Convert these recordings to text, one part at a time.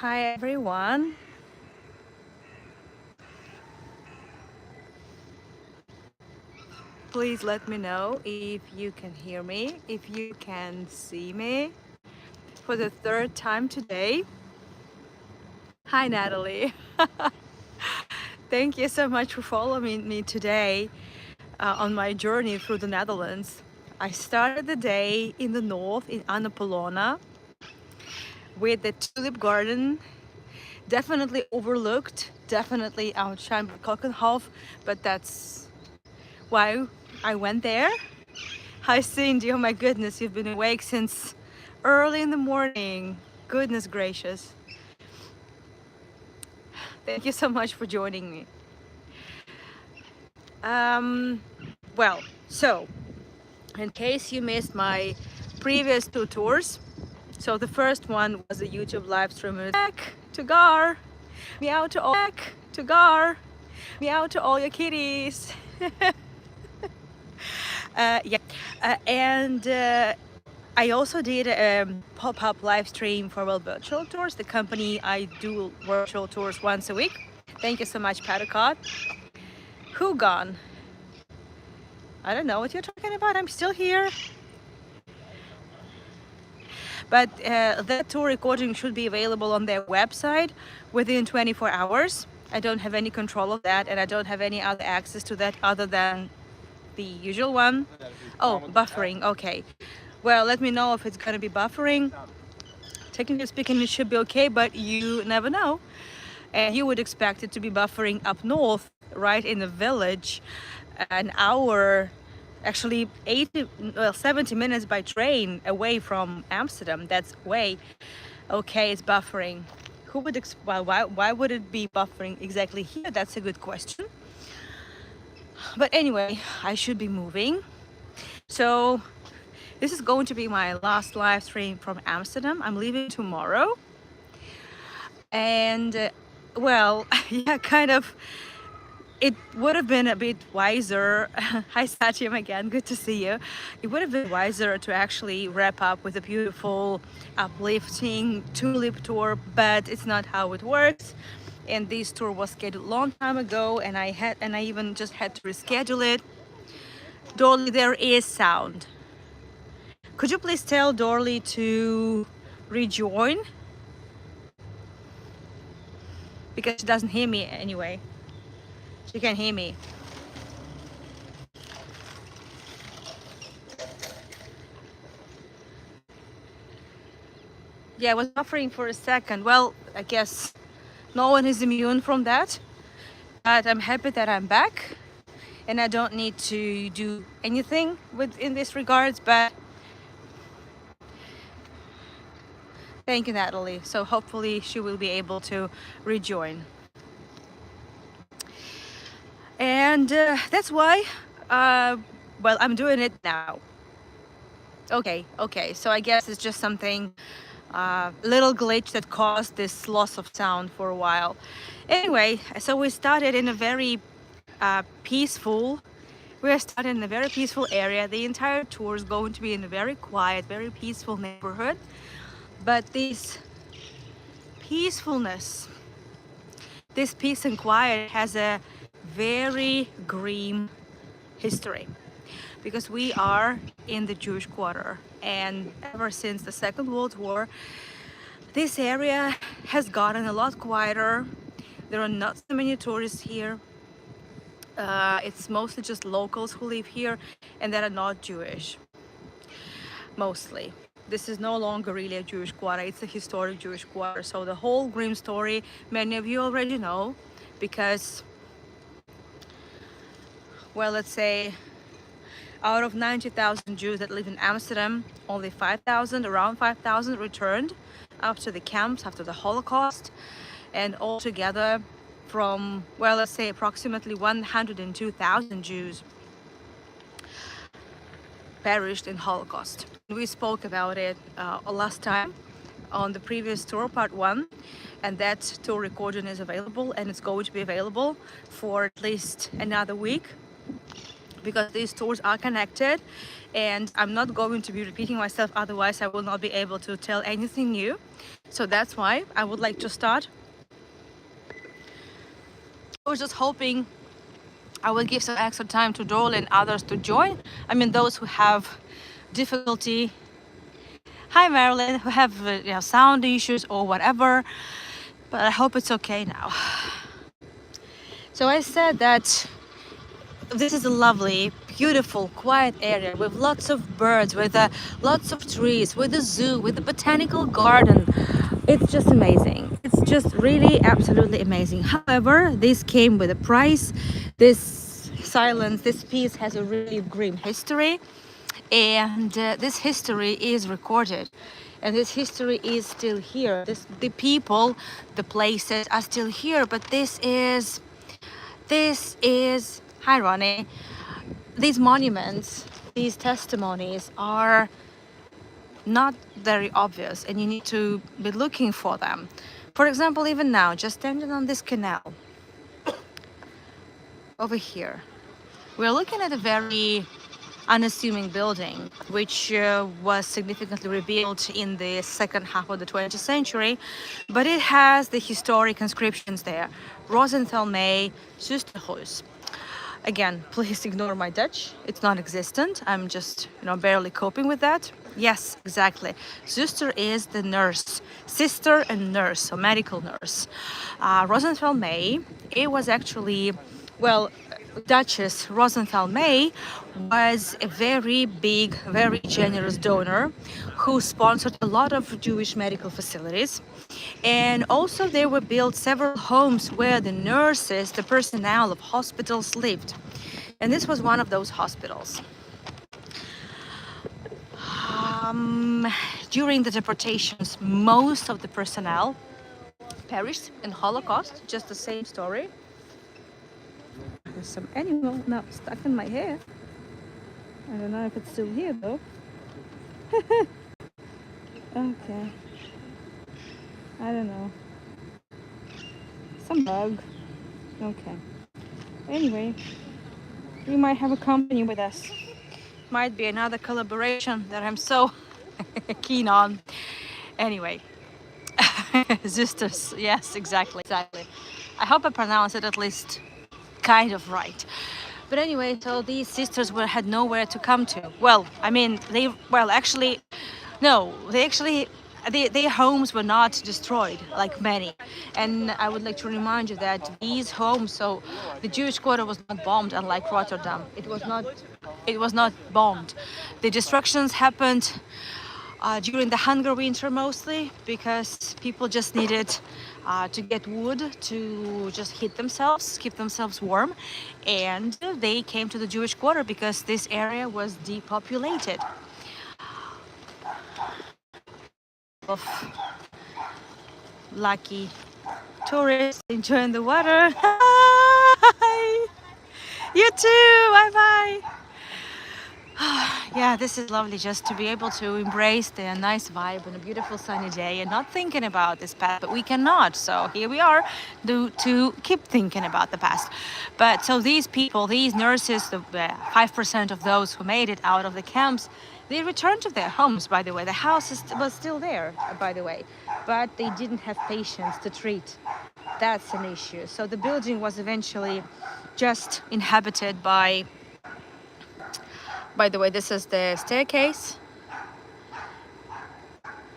Hi everyone. Please let me know if you can hear me, if you can see me for the third time today. Hi Natalie. Thank you so much for following me today on my journey through the Netherlands. I started the day in the north in Annapolona with the tulip garden, definitely overlooked, definitely outshined by Kalkenhof, but that's why I went there. Hi Cindy, oh my goodness, you've been awake since early in the morning. Goodness gracious. Thank you so much for joining me. Um, well, so in case you missed my previous two tours, so the first one was a YouTube live stream. Back to Gar, meow to all, back to Gar, meow to all your kitties. Yeah, and I also did a pop-up live stream for World Virtual Tours, the company I do virtual tours once a week. Thank you so much, Padicott. Who gone? I don't know what you're talking about. I'm still here. But that tour recording should be available on their website within 24 hours. I don't have any control of that, and I don't have any other access to that other than the usual one. Oh, buffering. Okay. Well, let me know if it's going to be buffering. Technically speaking, it should be okay, but you never know. And you would expect it to be buffering up north, right in the village, an hour, actually 70 minutes by train away from Amsterdam. That's way. Okay, it's buffering. Who would well, why would it be buffering exactly here? That's a good question. But anyway, I should be moving. So this is going to be my last live stream from Amsterdam. I'm leaving tomorrow. And well, yeah, kind of, it would have been a bit wiser. Hi Satyam again, good to see you. It would have been wiser to actually wrap up with a beautiful, uplifting tulip tour, but it's not how it works. And this tour was scheduled a long time ago, and I even just had to reschedule it. Dorley, there is sound. Could you please tell Dorley to rejoin? Because she doesn't hear me anyway. She can hear me. Yeah, I was buffering for a second. Well, I guess no one is immune from that. But I'm happy that I'm back, and I don't need to do anything in this regards. But thank you, Natalie. So hopefully she will be able to rejoin. And that's why, well, I'm doing it now. Okay. So I guess it's just something, little glitch that caused this loss of sound for a while. Anyway, so we started in a very peaceful. We are starting in a very peaceful area. The entire tour is going to be in a very quiet, very peaceful neighborhood. But this peacefulness, this peace and quiet has a very grim history, because we are in the Jewish quarter, and ever since the Second World War, this area has gotten a lot quieter. There are not so many tourists here. It's mostly just locals who live here and that are not Jewish, mostly. This is no longer really a Jewish quarter, it's a historic Jewish quarter. So the whole grim story, many of you already know, because, well, let's say out of 90,000 Jews that live in Amsterdam, only 5,000, around 5,000 returned after the camps, after the Holocaust. And altogether from, well, let's say approximately 102,000 Jews perished in Holocaust. We spoke about it last time on the previous tour, part 1, and that tour recording is available, and it's going to be available for at least another week because these tours are connected, and I'm not going to be repeating myself, otherwise I will not be able to tell anything new. So that's why I would like to start. I was just hoping I will give some extra time to Joel and others to join. I mean, those who have difficulty, hi Marilyn, who have sound issues or whatever, but I hope it's okay now. So I said that this is a lovely, beautiful, quiet area with lots of birds, with lots of trees, with a zoo, with a botanical garden. It's just amazing. It's just really absolutely amazing. However, this came with a price. This silence, this piece has a really grim history, and this history is recorded, and this history is still here. The people, the places are still here, but this is hi Ronnie, these monuments, these testimonies are not very obvious, and you need to be looking for them. For example, even now, just standing on this canal over here, we're looking at a very unassuming building, which was significantly rebuilt in the second half of the 20th century, but it has the historic inscriptions there: Rosenthal May, Zusterhuis. Again, please ignore my Dutch. It's non-existent. I'm just, barely coping with that. Yes, exactly. Zuster is the nurse, sister and nurse, so medical nurse. Rosenthal May, it was actually, well, Duchess Rosenthal May was a very big, very generous donor who sponsored a lot of Jewish medical facilities. And also there were built several homes where the nurses, the personnel of hospitals lived. And this was one of those hospitals. During the deportations, most of the personnel perished in Holocaust, just the same story. There's some animal now stuck in my hair. I don't know if it's still here though. Okay. I don't know. Some bug. Okay. Anyway, we might have a company with us. Might be another collaboration that I'm so keen on. Anyway. Sisters. Yes, exactly. I hope I pronounce it at least kind of right. But anyway, so these sisters had nowhere to come to. Well, I mean, their homes were not destroyed like many. And I would like to remind you that these homes, so the Jewish quarter was not bombed, unlike Rotterdam. It was not bombed. The destructions happened during the hunger winter mostly, because people just needed to get wood to just heat themselves, keep themselves warm, and they came to the Jewish quarter because this area was depopulated. Of lucky tourists enjoying the water. Hi. You too. Bye bye. Yeah, this is lovely, just to be able to embrace the nice vibe on a beautiful sunny day and not thinking about this past, but we cannot. So here we are to keep thinking about the past. But so these people, these nurses, the 5% of those who made it out of the camps, they returned to their homes, by the way. The house was still there, by the way, but they didn't have patients to treat. That's an issue. So the building was eventually just inhabited by the way, this is the staircase.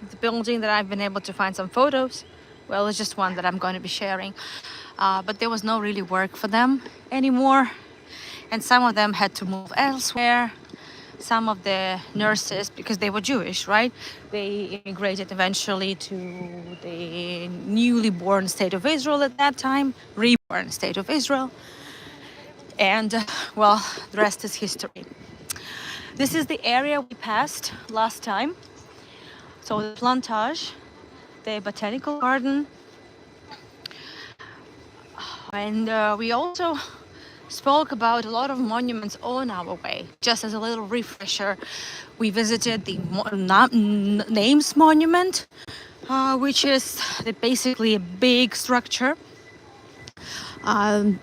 The building that I've been able to find some photos. Well, it's just one that I'm going to be sharing. But there was no really work for them anymore. And some of them had to move elsewhere. Some of the nurses, because they were Jewish, right? They immigrated eventually to the newly born state of Israel at that time, reborn state of Israel. And, well, the rest is history. This is the area we passed last time. So the plantage, the botanical garden. And we also spoke about a lot of monuments on our way. Just as a little refresher, we visited the Names Monument, which is basically a big structure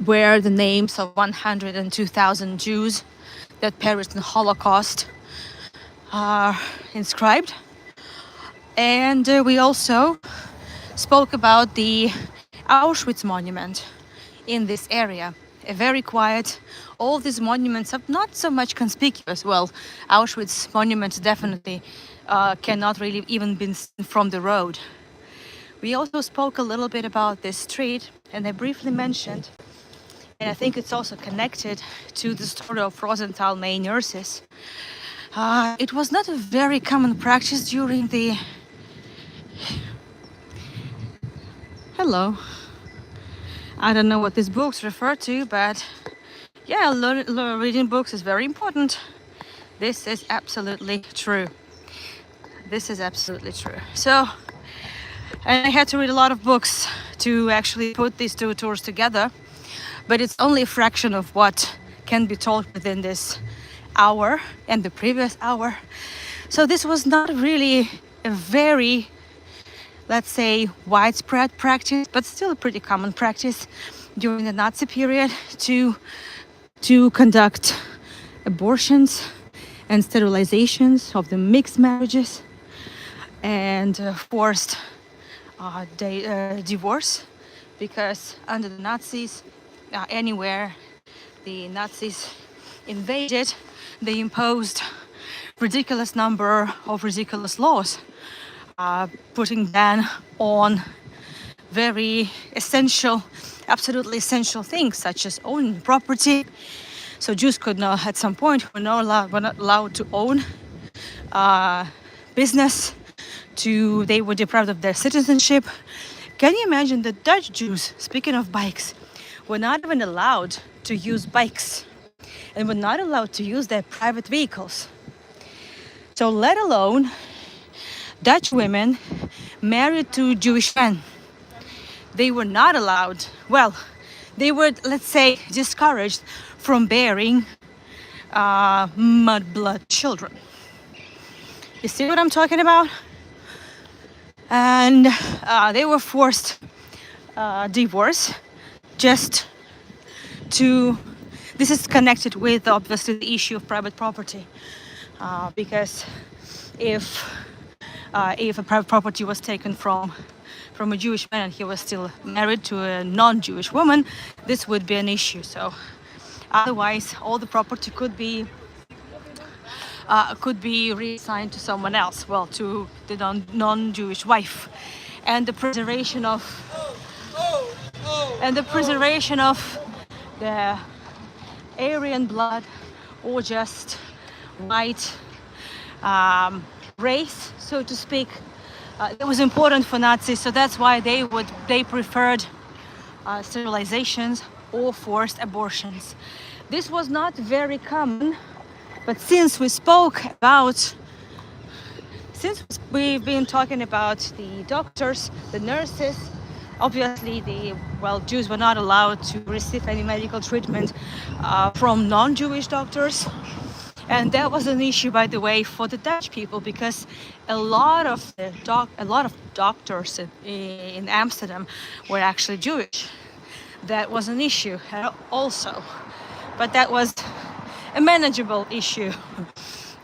where the names of 102,000 Jews that perished in the Holocaust are inscribed. And we also spoke about the Auschwitz monument in this area. A very quiet. All these monuments are not so much conspicuous. Well, Auschwitz monuments definitely cannot really even be seen from the road. We also spoke a little bit about this street, and I briefly mentioned, and I think it's also connected to the story of Rosenthal May nurses. It was not a very common practice during the... Hello. I don't know what these books refer to, but yeah, reading books is very important. This is absolutely true. This is absolutely true. So, and I had to read a lot of books to actually put these two tours together, but it's only a fraction of what can be told within this hour and the previous hour. So this was not really a very, let's say, widespread practice, but still a pretty common practice during the Nazi period to conduct abortions and sterilizations of the mixed marriages and forced divorce, because under the Nazis, anywhere the Nazis invaded, they imposed ridiculous number of ridiculous laws, putting ban on very essential, absolutely essential things such as owning property. So Jews could not, at some point, were not allowed to own business. They were deprived of their citizenship. Can you imagine the Dutch Jews, speaking of bikes, were not even allowed to use bikes and were not allowed to use their private vehicles. So let alone Dutch women married to Jewish men. They were not allowed, well, they were, let's say, discouraged from bearing mudblood children. You see what I'm talking about? And they were forced divorce just to... This is connected with, obviously, the issue of private property, because if a private property was taken from a Jewish man and he was still married to a non-Jewish woman, this would be an issue. So otherwise, all the property could be reassigned to someone else, well, to the non-Jewish wife, and the preservation of the Aryan blood, or just white race, so to speak. It was important for Nazis, so that's why they preferred sterilizations or forced abortions. This was not very common, but since we've been talking about the doctors, the nurses, obviously Jews were not allowed to receive any medical treatment from non-Jewish doctors. And that was an issue, by the way, for the Dutch people, because a lot of doctors in Amsterdam were actually Jewish. That was an issue also, but that was a manageable issue.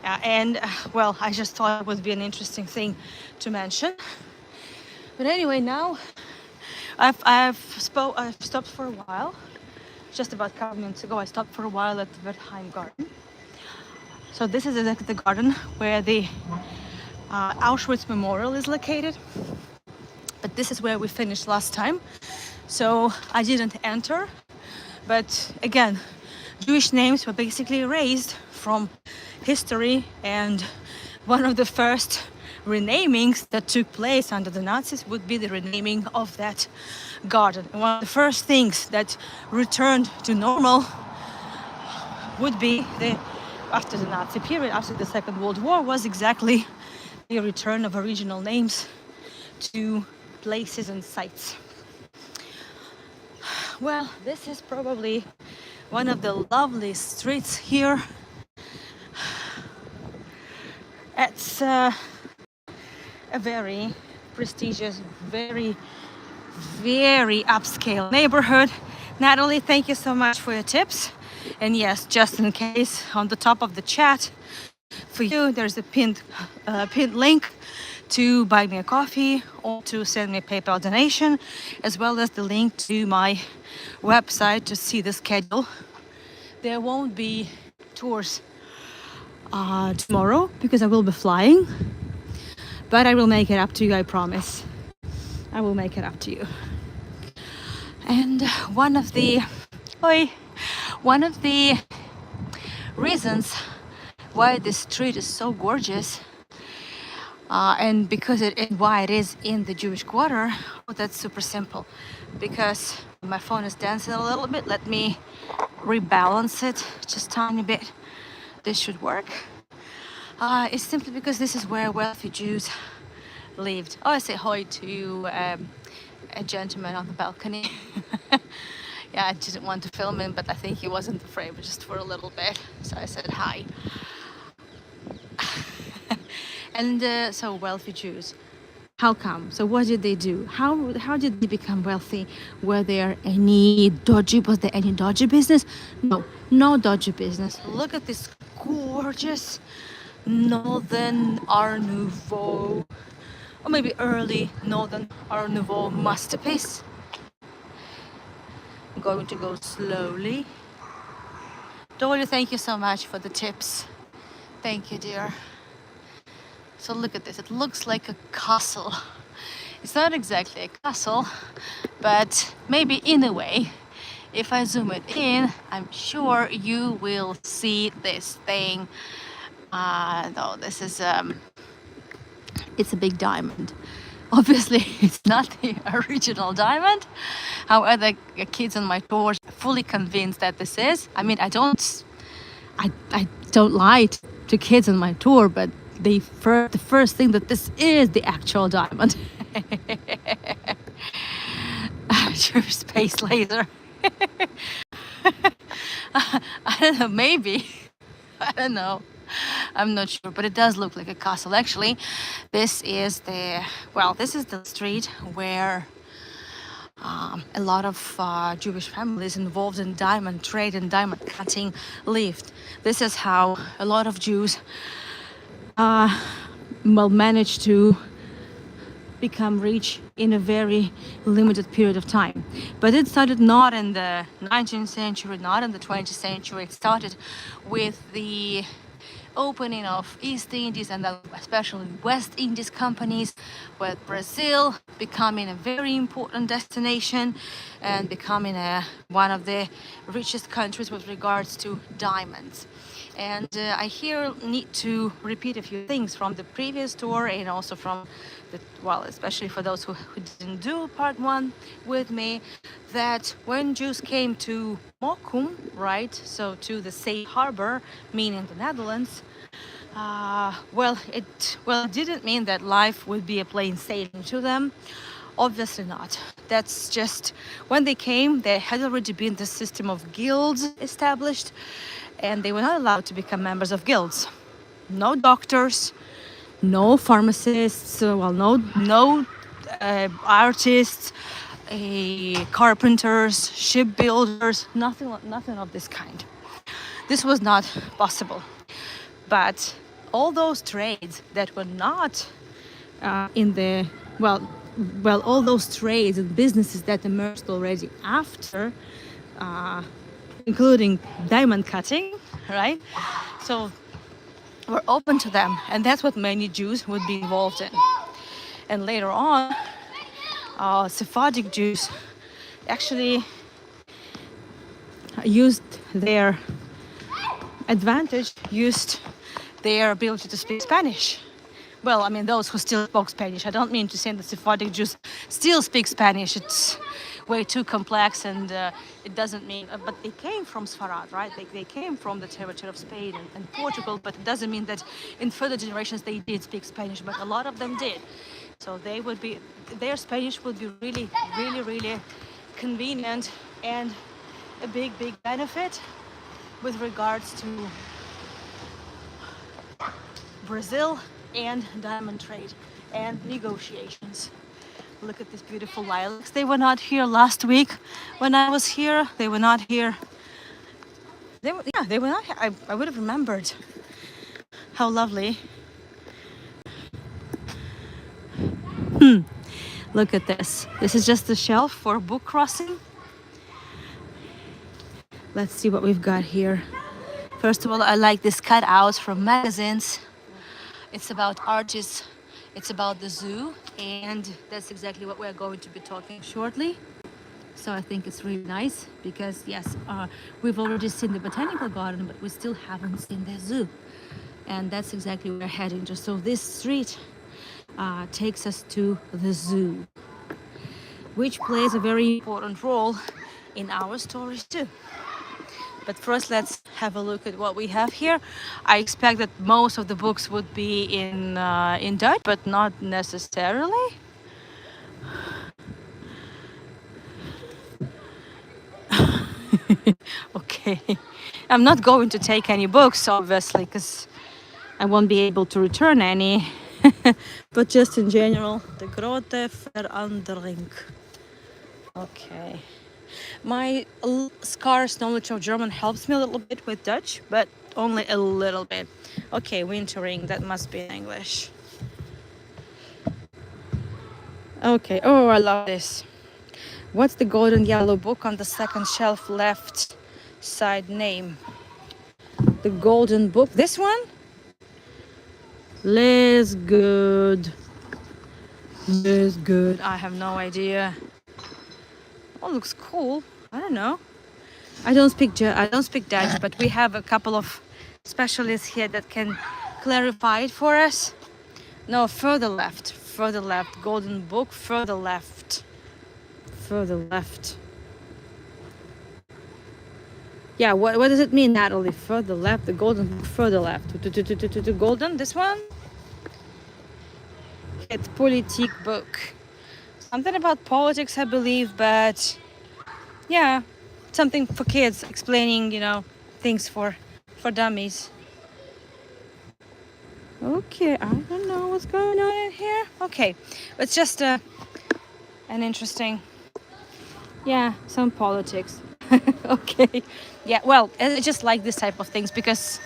I just thought it would be an interesting thing to mention. But anyway, now I've stopped for a while. Just about a couple minutes ago, I stopped for a while at the Wertheim Garden. So this is the garden where the Auschwitz Memorial is located. But this is where we finished last time. So I didn't enter. But again, Jewish names were basically erased from history, and one of the first renamings that took place under the Nazis would be the renaming of that garden. And one of the first things that returned to normal would be after the Nazi period, after the Second World War, was exactly the return of original names to places and sites. Well, this is probably one of the loveliest streets here. It's a very prestigious, very, very upscale neighborhood. Natalie, thank you so much for your tips. And yes, just in case, on the top of the chat for you, there's a pinned link to buy me a coffee or to send me a PayPal donation, as well as the link to my website to see the schedule. There won't be tours tomorrow because I will be flying, but I will make it up to you, I promise. I will make it up to you. And one of the reasons why this street is so gorgeous, and because why it is in the Jewish quarter, that's super simple. Because my phone is dancing a little bit. Let me rebalance it just a tiny bit. This should work. It's simply because this is where wealthy Jews lived. Oh, I say hi to a gentleman on the balcony. Yeah, I didn't want to film him, but I think he wasn't afraid, but just for a little bit. So I said hi. And so wealthy Jews. How come? So what did they do? How did they become wealthy? Was there any dodgy business? No, no dodgy business. Look at this gorgeous Northern Art Nouveau, or maybe early Northern Art Nouveau masterpiece. I'm going to go slowly. Dolly, thank you so much for the tips. Thank you, dear. So look at this. It looks like a castle. It's not exactly a castle, but maybe in a way. If I zoom it in, I'm sure you will see this thing. No, this is it's a big diamond. Obviously, it's not the original diamond. However, the kids on my tour are fully convinced that this is. I mean, I don't lie to kids on my tour, but the first thing that this is the actual diamond. Your space laser. I don't know, maybe. I don't know. I'm not sure, but it does look like a castle. Actually, this is the street where a lot of Jewish families involved in diamond trade and diamond cutting lived. This is how a lot of Jews managed to become rich in a very limited period of time. But it started not in the 19th century, not in the 20th century. It started with the opening of East Indies and then especially West Indies companies, with Brazil becoming a very important destination and becoming one of the richest countries with regards to diamonds. And I here need to repeat a few things from the previous tour and also from especially for those who didn't do part one with me, that when Jews came to Mokum, right, so to the safe harbor, meaning the Netherlands, it didn't mean that life would be a plain sailing to them. Obviously not. That's just when they came, there had already been the system of guilds established, and they were not allowed to become members of guilds. No doctors, no pharmacists, no artists, carpenters, shipbuilders, nothing of this kind. This was not possible. But all those trades that were not all those trades and businesses that emerged already after, including diamond cutting, right? So were open to them, and that's what many Jews would be involved in. And later on, Sephardic Jews actually used their advantage, used their ability to speak Spanish. Well, I mean, those who still spoke Spanish. I don't mean to say that Sephardic Jews still speak Spanish. It's way too complex, and it doesn't mean, but they came from Sfarad, right? They came from the territory of Spain and Portugal, but it doesn't mean that in further generations they did speak Spanish, but a lot of them did. So their Spanish would be really, really, really convenient and a big benefit with regards to Brazil and diamond trade and negotiations. Look at these beautiful lilacs. They were not here last week when I was here. They were not here Yeah, they were not. I would have remembered. How lovely. Look at this. This is just the shelf for book crossing. Let's see what we've got here. First of all, I like these cutouts from magazines. It's about artists, it's about the zoo, and that's exactly what we're going to be talking shortly. So I think it's really nice because, yes, we've already seen the botanical garden, but we still haven't seen the zoo. And that's exactly where we're heading to. So this street takes us to the zoo, which plays a very important role in our stories too. But first, let's have a look at what we have here. I expect that most of the books would be in Dutch, but not necessarily. Okay, I'm not going to take any books, obviously, because I won't be able to return any. But just in general, the grote verandering. Okay. My scarce knowledge of German helps me a little bit with Dutch, but only a little bit. Okay, wintering, that must be in English. Okay, oh, I love this. What's the golden yellow book on the second shelf left side name? The golden book, this one? Les Good. Les Good, I have no idea. Oh, looks cool. I don't know. I don't speak Dutch, but we have a couple of specialists here that can clarify it for us. No, further left, golden book, further left. Yeah, what does it mean, Natalie? Further left, the golden book, further left. Golden, this one? It's politique book. Something about politics, I believe, but yeah, something for kids, explaining, things for dummies. Okay, I don't know what's going on in here. Okay, it's just an interesting, some politics. Okay, yeah, well, I just like this type of things because,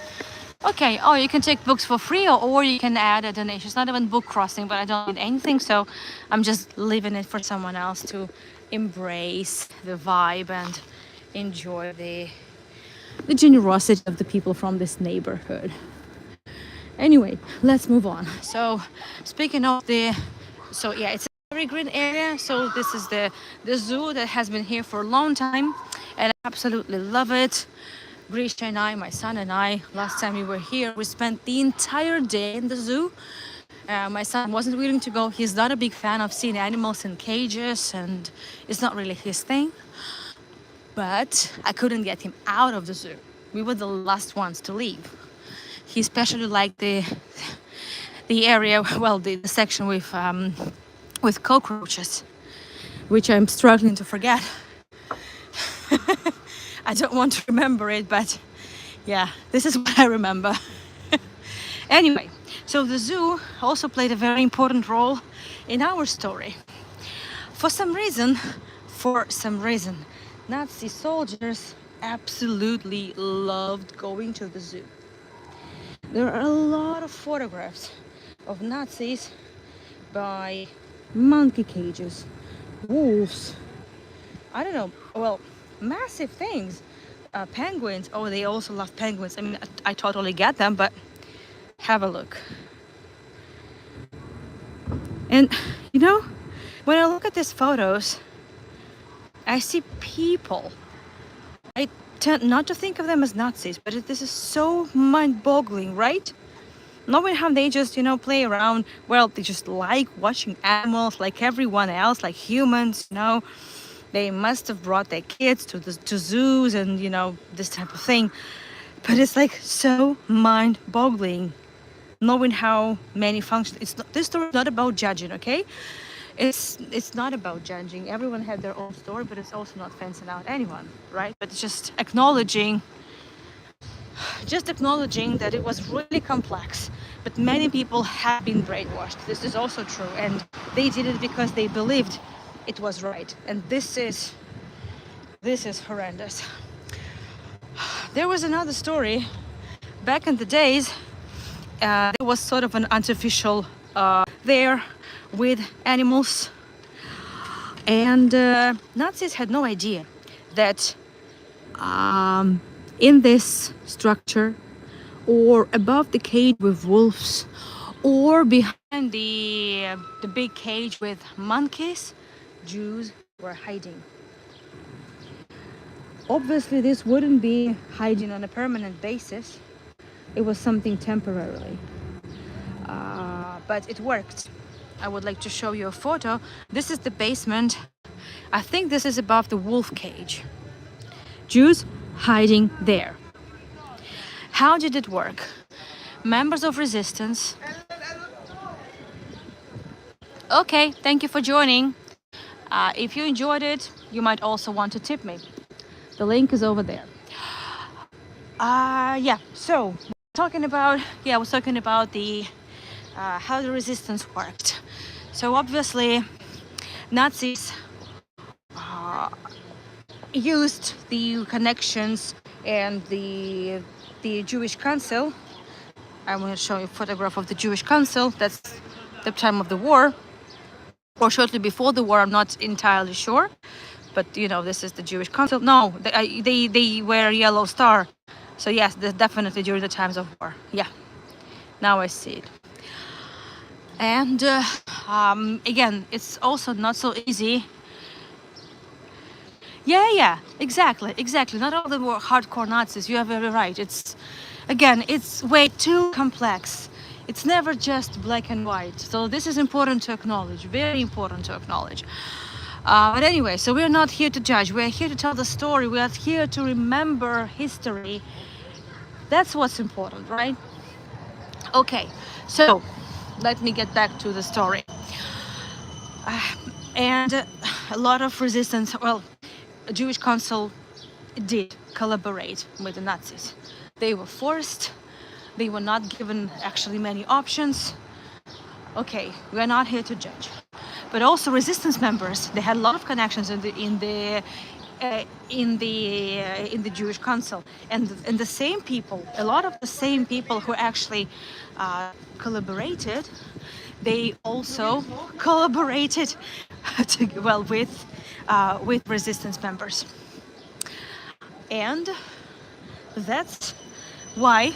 okay, oh, you can take books for free or you can add a donation. It's not even book crossing, but I don't need anything, so I'm just leaving it for someone else to embrace the vibe and enjoy the generosity of the people from this neighborhood. Anyway, let's move on. So speaking of it's a very green area. So this is the zoo that has been here for a long time, and I absolutely love it. Grisha and I, my son and I, last time we were here, we spent the entire day in the zoo. My son wasn't willing to go. He's not a big fan of seeing animals in cages, and it's not really his thing. But I couldn't get him out of the zoo. We were the last ones to leave. He especially liked the area, well, the section with cockroaches, which I'm struggling to forget. I don't want to remember it, but yeah, this is what I remember. Anyway, so the zoo also played a very important role in our story. For some reason, Nazi soldiers absolutely loved going to the zoo. There are a lot of photographs of Nazis by monkey cages, wolves, I don't know, well, massive things. Penguins, oh, they also love penguins. I mean, I totally get them, but have a look. And, when I look at these photos, I see people. I tend not to think of them as Nazis, but this is so mind-boggling, right? Knowing how they just, play around. Well, they just like watching animals like everyone else, like humans, They must have brought their kids to zoos and, this type of thing. But it's like so mind-boggling knowing how many functions. This story is not about judging, okay? It's not about judging. Everyone had their own story, but it's also not fencing out anyone, right? But it's just acknowledging that it was really complex. But many people have been brainwashed. This is also true, and they did it because they believed it was right. And this is horrendous. There was another story. Back in the days, there was sort of an artificial there with animals, and Nazis had no idea that in this structure, or above the cage with wolves, or behind the big cage with monkeys, Jews were hiding. Obviously, this wouldn't be hiding on a permanent basis. It was something temporarily, but it worked. I would like to show you a photo. This is the basement. I think this is above the wolf cage. Jews hiding there. How did it work? Members of resistance. Okay, thank you for joining. If you enjoyed it, you might also want to tip me. The link is over there. Yeah, so I was talking about the how the resistance worked. So obviously, Nazis used the connections and the Jewish Council. I'm going to show you a photograph of the Jewish Council. That's the time of the war, or shortly before the war. I'm not entirely sure, but you know, this is the Jewish Council. No, they wear a yellow star. So yes, definitely during the times of war. Yeah, now I see it. And again, it's also not so easy. Yeah, exactly. Not all of them were hardcore Nazis. You are very right. It's way too complex. It's never just black and white. So this is important to acknowledge. Very important to acknowledge. But anyway, so we're not here to judge. We're here to tell the story. We are here to remember history. That's what's important, right? Okay, so let me get back to the story. And a lot of resistance, well, a Jewish council did collaborate with the Nazis. They were forced. They were not given actually many options. Okay, we're not here to judge. But also resistance members, they had a lot of connections in the Jewish Council, and the same people, a lot of the same people who actually collaborated, they also collaborated with resistance members, and that's why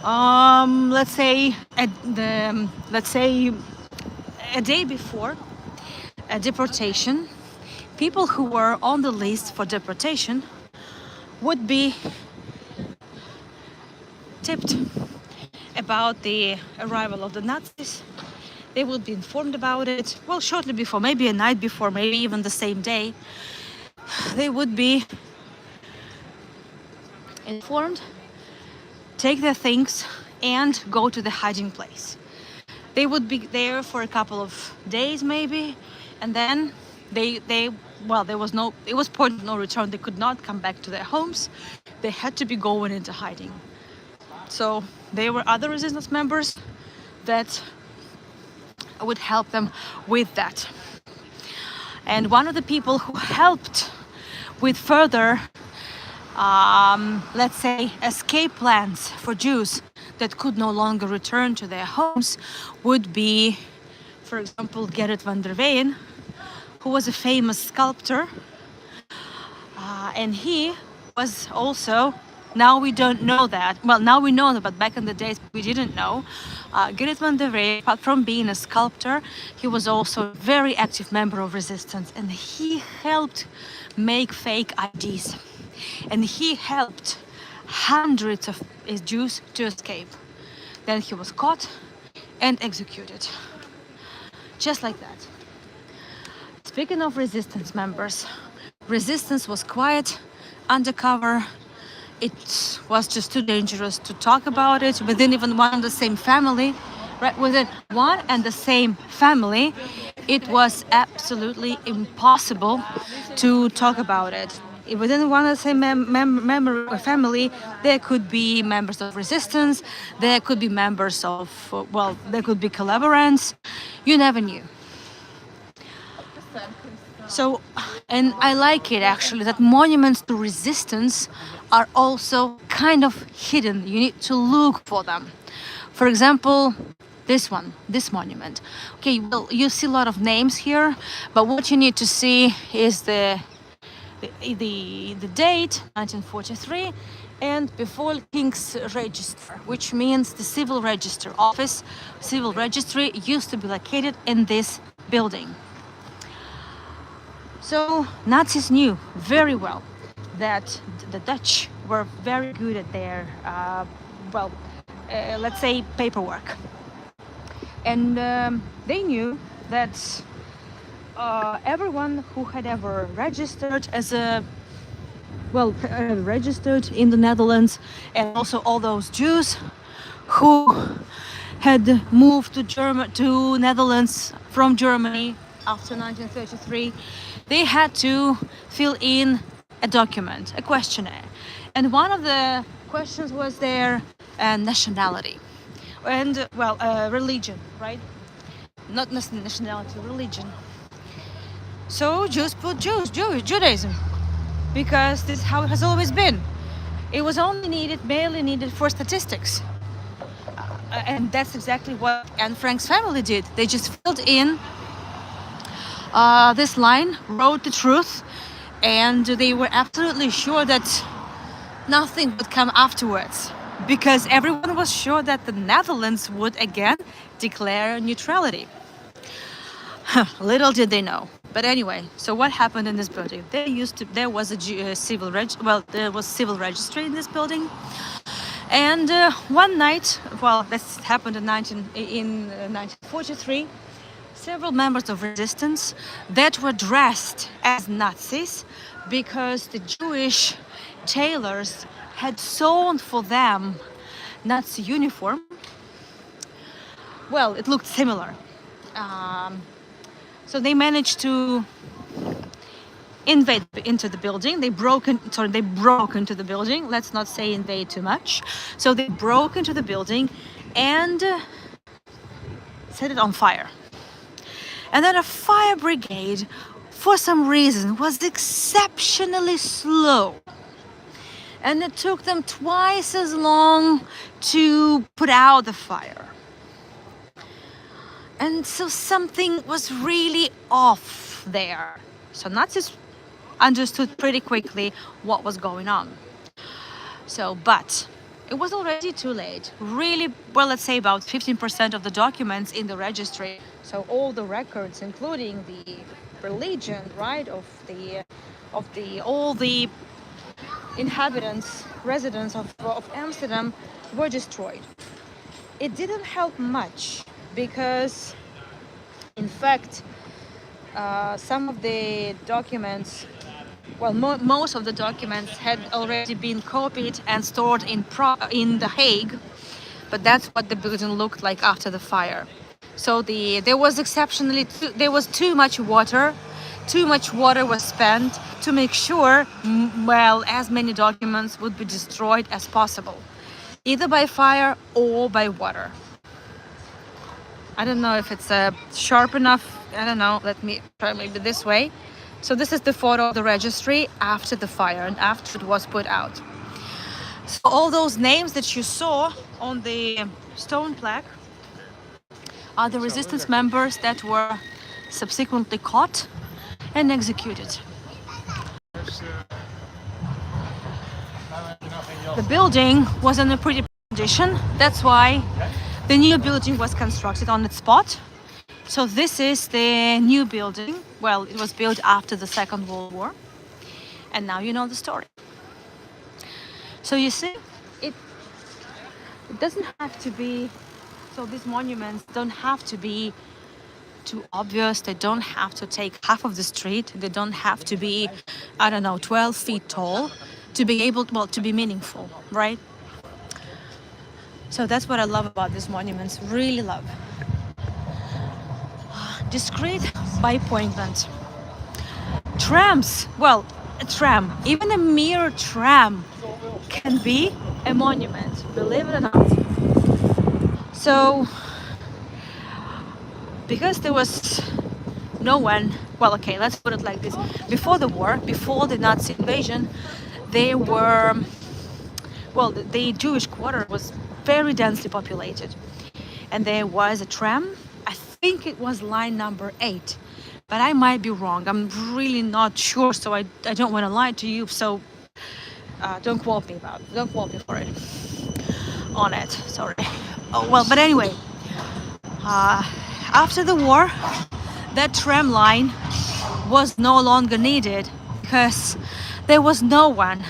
let's say a day before a deportation, people who were on the list for deportation would be tipped about the arrival of the Nazis. They would be informed about it, well, shortly before, maybe a night before, maybe even the same day. They would be informed, take their things, and go to the hiding place. They would be there for a couple of days maybe, and then it was point of no return. They could not come back to their homes. They had to be going into hiding. So there were other resistance members that would help them with that. And one of the people who helped with further let's say escape plans for Jews that could no longer return to their homes would be, for example, Gerrit van der Weyden, who was a famous sculptor, and he was also, now we don't know that, well, now we know that, but back in the days we didn't know. Gerrit van der Weyden, apart from being a sculptor, he was also a very active member of resistance, and he helped make fake IDs. And he helped hundreds of Jews to escape. Then he was caught and executed. Just like that. Speaking of resistance members, resistance was quiet, undercover. It was just too dangerous to talk about it within even one and the same family. Right, within one and the same family, it was absolutely impossible to talk about it. Within one and the same family, there could be members of resistance, there could be members of, there could be collaborants. You never knew. So, and I like it actually that monuments to resistance are also kind of hidden. You need to look for them. For example, this one, this monument. Okay, well, you see a lot of names here, but what you need to see is the date, 1943, and before King's Register, which means the civil register office. Civil registry used to be located in this building. So Nazis knew very well that the Dutch were very good at their, let's say, paperwork. And they knew that everyone who had ever registered as a registered in the Netherlands, and also all those Jews who had moved to Netherlands from Germany after 1933, they had to fill in a document, a questionnaire, and one of the questions was their nationality and religion, right? Not nationality, religion. So Jews put Judaism, because this is how it has always been. It was barely needed for statistics. And that's exactly what Anne Frank's family did. They just filled in this line, wrote the truth, and they were absolutely sure that nothing would come afterwards, because everyone was sure that the Netherlands would again declare neutrality. Little did they know. But anyway, so what happened in this building? There was civil registry in this building, and one night, this happened in 1943. Several members of resistance that were dressed as Nazis because the Jewish tailors had sewn for them Nazi uniform. Well, it looked similar. So they managed to invade into the building. They broke into the building. Let's not say invade too much. So they broke into the building and set it on fire. And then a fire brigade, for some reason, was exceptionally slow. And it took them twice as long to put out the fire. And so something was really off there. So Nazis understood pretty quickly what was going on. But it was already too late. Really, let's say about 15% of the documents in the registry, so all the records, including the religion, right, of all the inhabitants, residents of Amsterdam, were destroyed. It didn't help much, because in fact some of the documents, most of the documents had already been copied and stored in The Hague, but that's what the building looked like after the fire. So there was too much water. Too much water was spent to make sure as many documents would be destroyed as possible, either by fire or by water. I don't know if it's sharp enough. I don't know. Let me try maybe this way. So this is the photo of the registry after the fire and after it was put out. So all those names that you saw on the stone plaque are the resistance members that were subsequently caught and executed. The building was in a pretty condition. That's why the new building was constructed on its spot. So this is the new building. Well, it was built after the Second World War. And now you know the story. So you see, it doesn't have to be, so these monuments don't have to be too obvious. They don't have to take half of the street. They don't have to be, 12 feet tall to be able to be meaningful, right? So that's what I love about these monuments, really love. Discreet by appointment. Trams, a tram, even a mere tram can be a monument, believe it or not. So, because there was no one, well, okay, let's put it like this. Before the war, before the Nazi invasion, they were, well, the Jewish quarter was very densely populated. And there was a tram. I think it was line number 8, but I might be wrong. I'm really not sure, so I don't want to lie to you. So don't quote me for it, on it. Sorry. Oh well, but anyway, after the war, that tram line was no longer needed because there was no one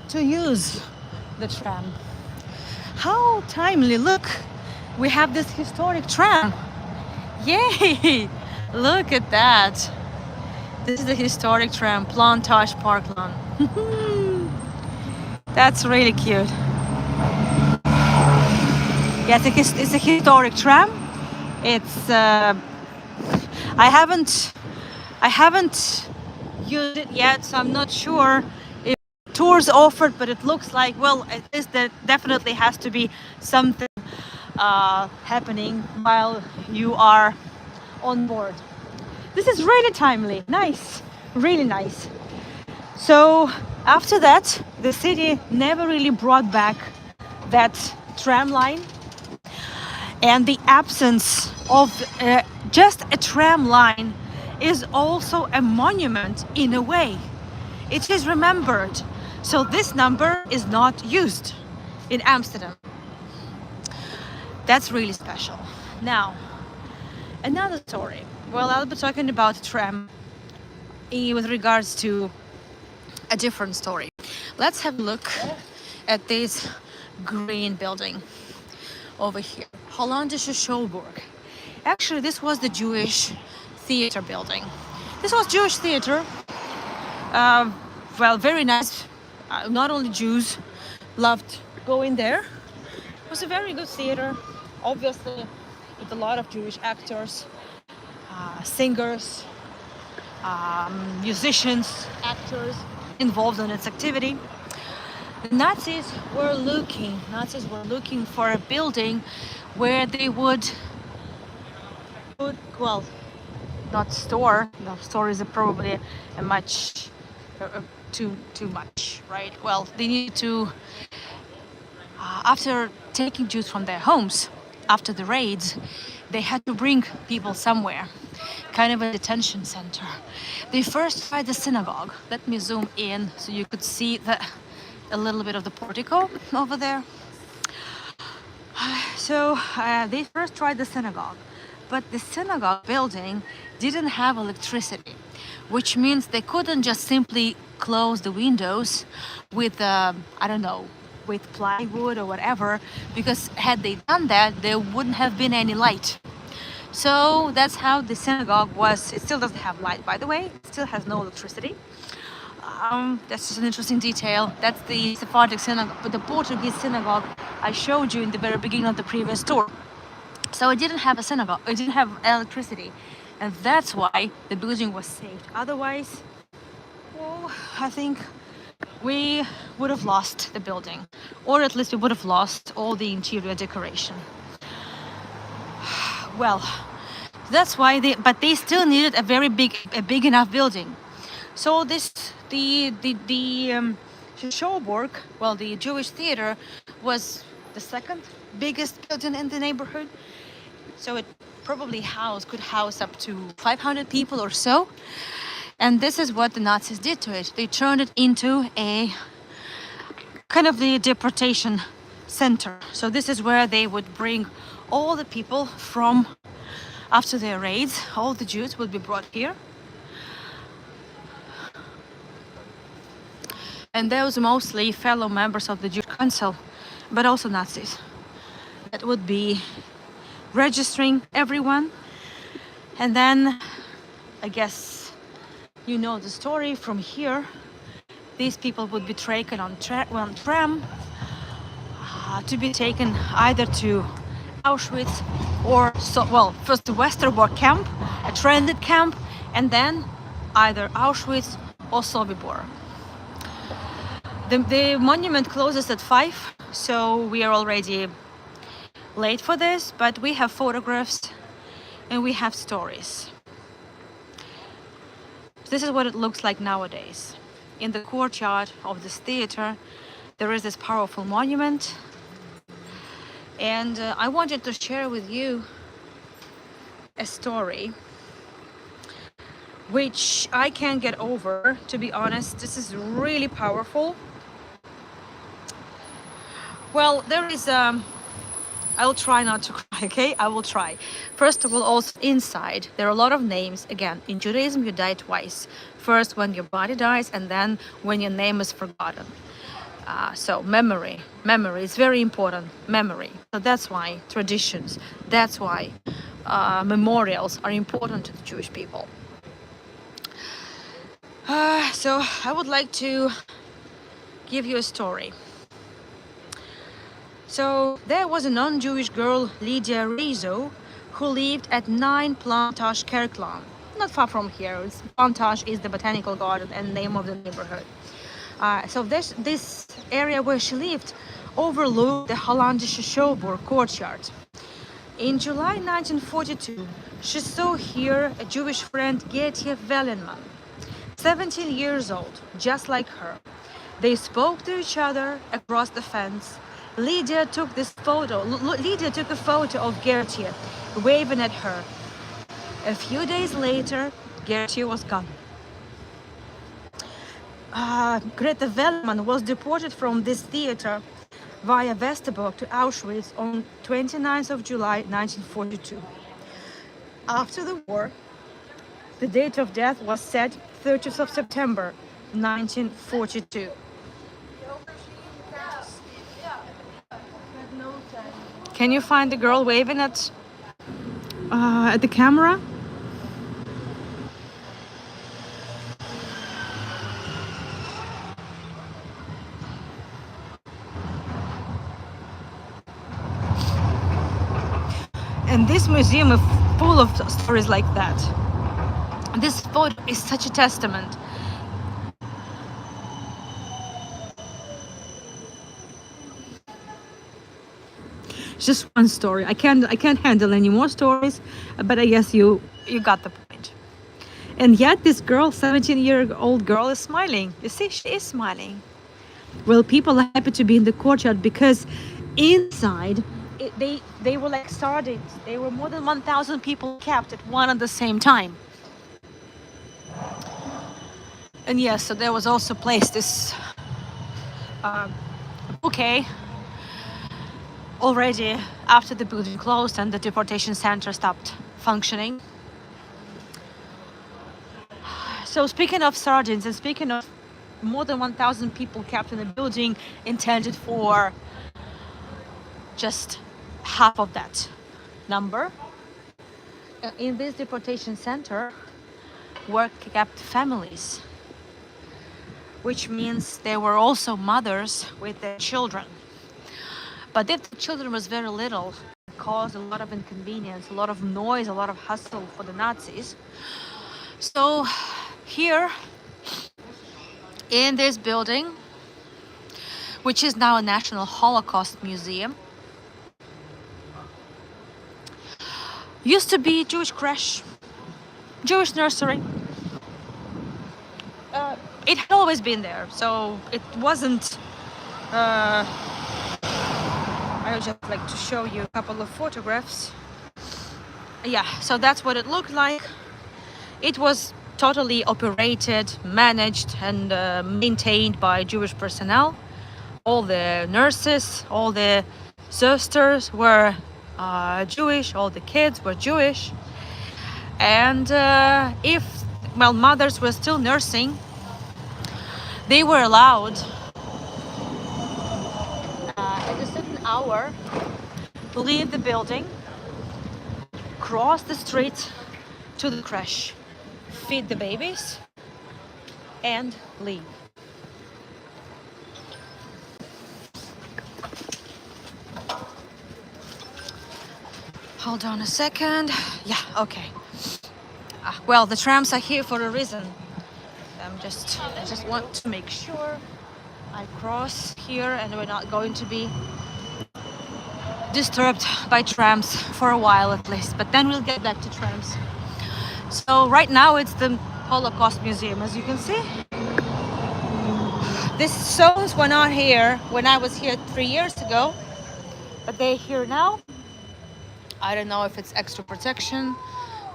to use the tram. How timely! Look, we have this historic tram. Yay! Look at that. This is the historic tram, Plantage Parkland. That's really cute. Yeah, it's a historic tram. It's I haven't used it yet, so I'm not sure if tours offered, but it looks like, well, there definitely has to be something happening while you are on board. This is really timely, nice, really nice. So after that, the city never really brought back that tram line, and the absence of just a tram line is also a monument in a way. It is remembered. So this number is not used in Amsterdam. That's really special. Now, another story. Well, I'll be talking about tram with regards to a different story. Let's have a look at this green building over here, Hollandische Schouwburg. Actually, this was the Jewish theater building. This was Jewish theater. Well, very nice. Not only Jews loved going there. It was a very good theater, obviously, with a lot of Jewish actors, singers, musicians, actors involved in its activity. The Nazis were looking for a building where they would put, well, not store. No, store is probably a much too much, right? Well, they needed to, after taking Jews from their homes, after the raids, they had to bring people somewhere, kind of a detention center. They first tried the synagogue. Let me zoom in so you could see a little bit of the portico over there. So they first tried the synagogue, but the synagogue building didn't have electricity, which means they couldn't just simply close the windows with, I don't know, with plywood or whatever, because had they done that, there wouldn't have been any light. So that's how the synagogue was. It still doesn't have light, by the way. It still has no electricity. That's just an interesting detail. That's the Sephardic synagogue, but the Portuguese synagogue I showed you in the very beginning of the previous tour. So it didn't have a synagogue. It didn't have electricity, and that's why the building was saved. Otherwise, well, I think we would have lost the building, or at least we would have lost all the interior decoration. Well, that's why but they still needed a big enough building. So the Schouwburg, well, the Jewish theater, was the second biggest building in the neighborhood. So it probably could house up to 500 people or so. And this is what the Nazis did to it. They turned it into a kind of the deportation center. So this is where they would bring all the people from, after their raids, all the Jews would be brought here. And those mostly fellow members of the Jewish Council, but also Nazis, that would be registering everyone. And then, I guess you know the story from here. These people would be taken on tram to be taken either to Auschwitz or, first the Westerbork camp, a transit camp, and then either Auschwitz or Sobibor. The monument closes at 5, so we are already late for this, but we have photographs and we have stories. So this is what it looks like nowadays. In the courtyard of this theater, there is this powerful monument. And I wanted to share with you a story which I can't get over, to be honest. This is really powerful. Well, there is I'll try not to cry, okay? I will try. First of all, also inside, there are a lot of names. Again, in Judaism, you die twice. First, when your body dies, and then when your name is forgotten. So memory is very important. Memory. So that's why traditions, that's why memorials are important to the Jewish people. So I would like to give you a story. So there was a non-Jewish girl, Lydia Rizzo, who lived at 9 Plantage Kerklaan, not far from here. Plantage is the botanical garden and name of the neighborhood. So this area where she lived overlooked the Hollandische Schouwburg courtyard. In July 1942, she saw here a Jewish friend, Geertje Wellenman, 17 years old, just like her. They spoke to each other across the fence. Lydia took a photo of Geertje, waving at her. A few days later, Geertje was gone. Greta Wellenman was deported from this theater via Westerbork to Auschwitz on 29th of July 1942. After the war, the date of death was set 30th of September 1942. Can you find the girl waving at the camera? And this museum is full of stories like that. This photo is such a testament. Just one story. I can't handle any more stories, but I guess you got the point. And yet this girl, 17-year-old girl, is smiling. You see, she is smiling. Well, people are happy to be in the courtyard because inside they were like sardines. There were more than 1,000 people kept at one and the same time. And yes, so there was also placed this bouquet already after the building closed and the deportation center stopped functioning. So speaking of sardines and speaking of more than 1,000 people kept in the building intended for just half of that number, in this deportation center were kept families, which means there were also mothers with their children. But if the children was very little, it caused a lot of inconvenience, a lot of noise, a lot of hustle for the Nazis. So here in this building, which is now a National Holocaust Museum, used to be Jewish creche, Jewish nursery. It had always been there, so it wasn't. I would just like to show you a couple of photographs. Yeah, so that's what it looked like. It was totally operated, managed, and maintained by Jewish personnel. All the nurses, all the sisters were Jewish, all the kids were Jewish. And mothers were still nursing, they were allowed at a certain hour to leave the building, cross the street to the creche, feed the babies, and leave. Hold on a second. Yeah, okay. Well, the trams are here for a reason. I just want to make sure I cross here and we're not going to be disturbed by trams for a while at least. But then we'll get back to trams. So right now it's the Holocaust Museum, as you can see. These stones were not here when I was here 3 years ago, but they're here now. I don't know if it's extra protection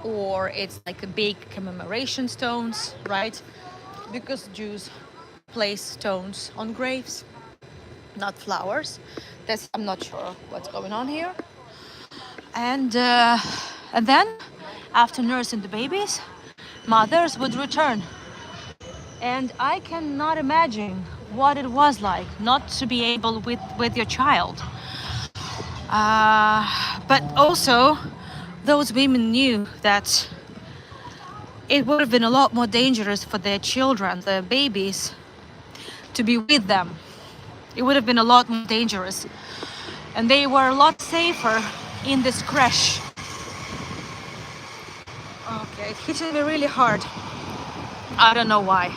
or it's like a big commemoration stones, right? Because Jews place stones on graves, not flowers. That's, I'm not sure what's going on here. And then after nursing the babies, mothers would return. And I cannot imagine what it was like not to be able with your child. But also, those women knew that it would have been a lot more dangerous for their children, their babies, to be with them. It would have been a lot more dangerous. And they were a lot safer in this crash. Okay, it hit me really hard. I don't know why.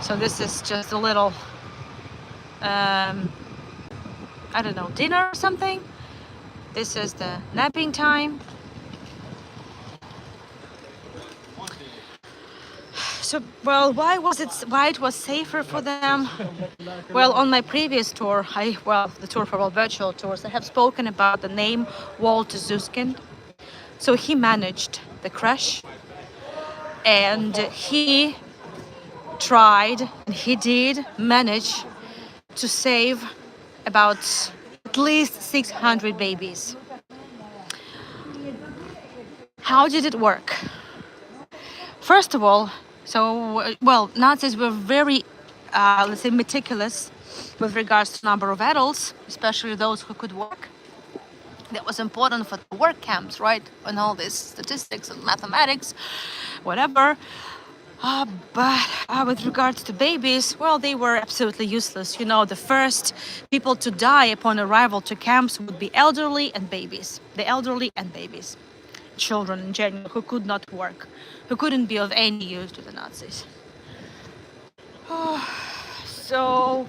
So this is just a little, I don't know, dinner or something. This is the napping time. So, well, why it was safer for them? Well, on my previous tour, the tour for all virtual tours, I have spoken about the name Walter Susskind. So he managed the crash, and he tried, and he did manage to save about at least 600 babies. How did it work? First of all, Nazis were very, let's say, meticulous with regards to number of adults, especially those who could work. That was important for the work camps, right? And all this statistics and mathematics, whatever. But with regards to babies, well, they were absolutely useless. You know, the first people to die upon arrival to camps would be elderly and babies. The elderly and babies. Children in general who could not work, who couldn't be of any use to the Nazis. So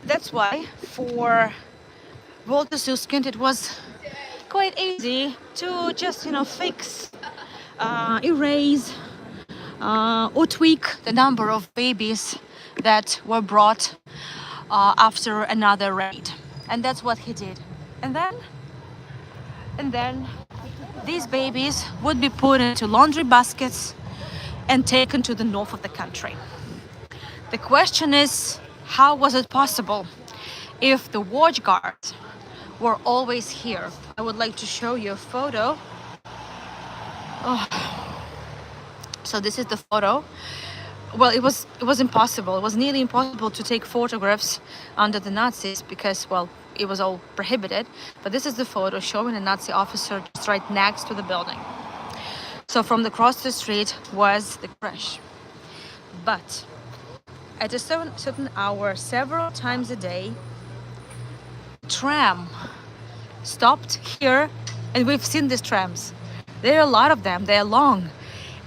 that's why for Walter Susskind it was quite easy to just, fix, erase, or tweak the number of babies that were brought after another raid. And that's what he did. And then these babies would be put into laundry baskets and taken to the north of the country. The question is, how was it possible if the watch guards were always here? I would like to show you a photo. So this is the photo. Well, it was impossible. It was nearly impossible to take photographs under the Nazis because, well, it was all prohibited. But this is the photo showing a Nazi officer just right next to the building. So from across the street was the crash. But at a certain hour, several times a day, tram stopped here, and we've seen these trams. There are a lot of them. They're long.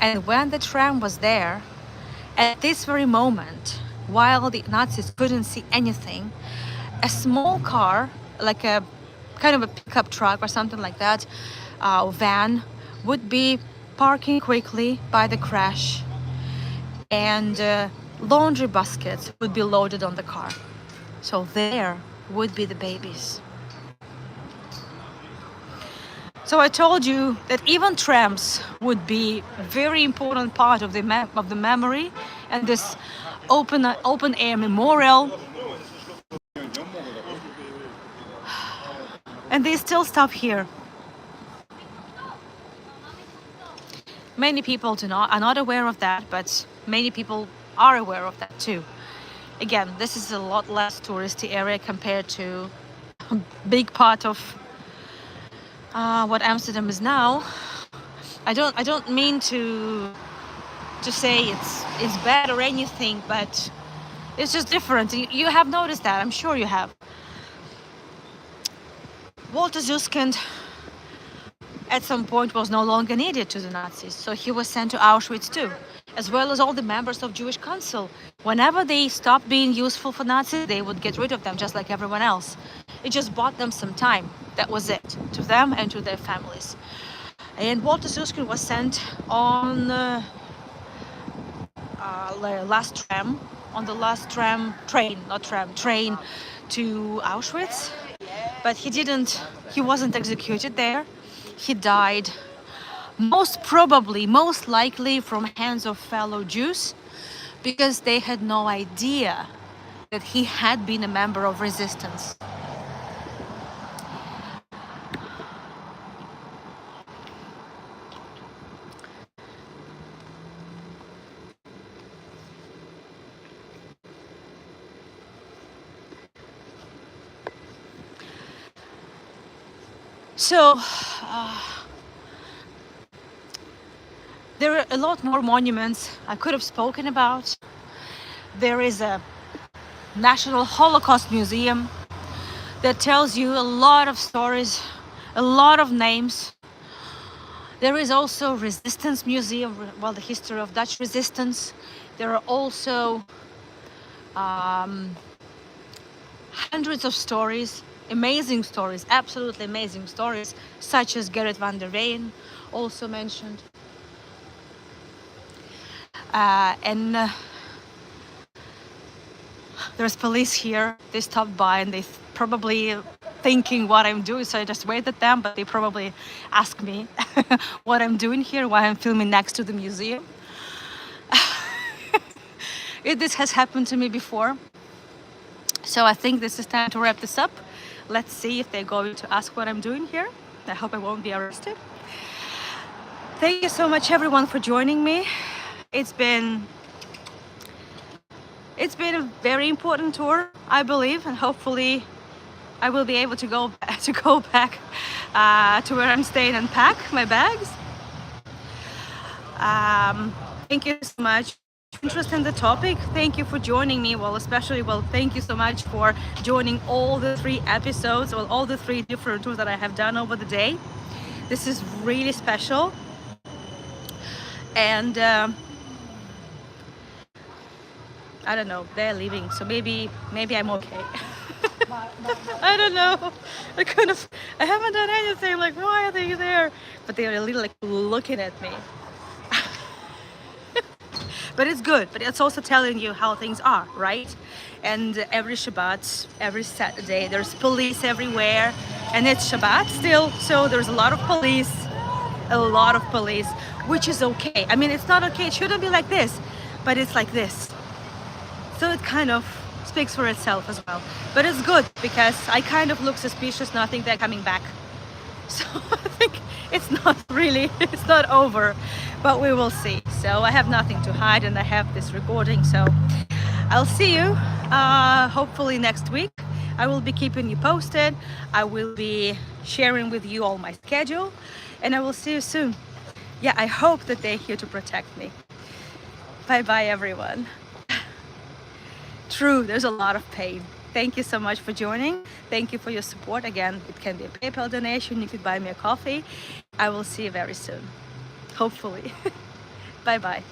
And when the tram was there, at this very moment, while the Nazis couldn't see anything, a small car, like a kind of a pickup truck or something like that, van, would be parking quickly by the crash, and laundry baskets would be loaded on the car. So there would be the babies. So I told you that even trams would be a very important part of the memory, and this open air memorial. And they still stop here. Many people are not aware of that, but many people are aware of that too. Again, this is a lot less touristy area compared to a big part of what Amsterdam is now. I don't mean to say it's bad or anything, but it's just different. You have noticed that, I'm sure you have. Walter Susskind at some point was no longer needed to the Nazis, so he was sent to Auschwitz too, as well as all the members of Jewish Council. Whenever they stopped being useful for Nazis, they would get rid of them just like everyone else. It just bought them some time. That was it, to them and to their families. And Walter Susskind was sent on last tram, on the last train, not tram, train to Auschwitz. But he wasn't executed there. He died most probably, most likely from hands of fellow Jews, because they had no idea that he had been a member of resistance. So there are a lot more monuments I could have spoken about. There is a National Holocaust Museum that tells you a lot of stories, a lot of names. There is also Resistance Museum, well, the history of Dutch resistance. There are also hundreds of stories, amazing stories, absolutely amazing stories, such as Gerrit van der Weyden, also mentioned. And there's police here. They stopped by and they probably thinking what I'm doing, so I just waved at them, but they probably ask me what I'm doing here, why I'm filming next to the museum. This has happened to me before. So I think this is time to wrap this up. Let's see if they're going to ask what I'm doing here. I hope I won't be arrested. Thank you so much everyone for joining me. It's been a very important tour, I believe, and hopefully I will be able to go back to where I'm staying and pack my bags. Thank you so much. Interest in the topic. Thank you for joining me. Thank you so much for joining all the 3 episodes, or all the 3 different tours that I have done over the day. This is really special, and I don't know, they're leaving, so maybe I'm okay. I don't know. I haven't done anything. Like, why are they there? But they are really like looking at me. But it's good. But it's also telling you how things are, right? And every Shabbat, every Saturday, there's police everywhere, and it's Shabbat still, so there's a lot of police, which is okay. I mean, it's not okay. It shouldn't be like this, but it's like this. So it kind of speaks for itself as well. But it's good because I kind of look suspicious and I think they're coming back. So I think it's not over, but we will see. So I have nothing to hide and I have this recording. So I'll see you hopefully next week. I will be keeping you posted. I will be sharing with you all my schedule, and I will see you soon. Yeah, I hope that they're here to protect me. Bye bye everyone. True, there's a lot of pain. Thank you so much for joining. Thank you for your support. Again, it can be a PayPal donation. You could buy me a coffee. I will see you very soon. Hopefully. Bye bye.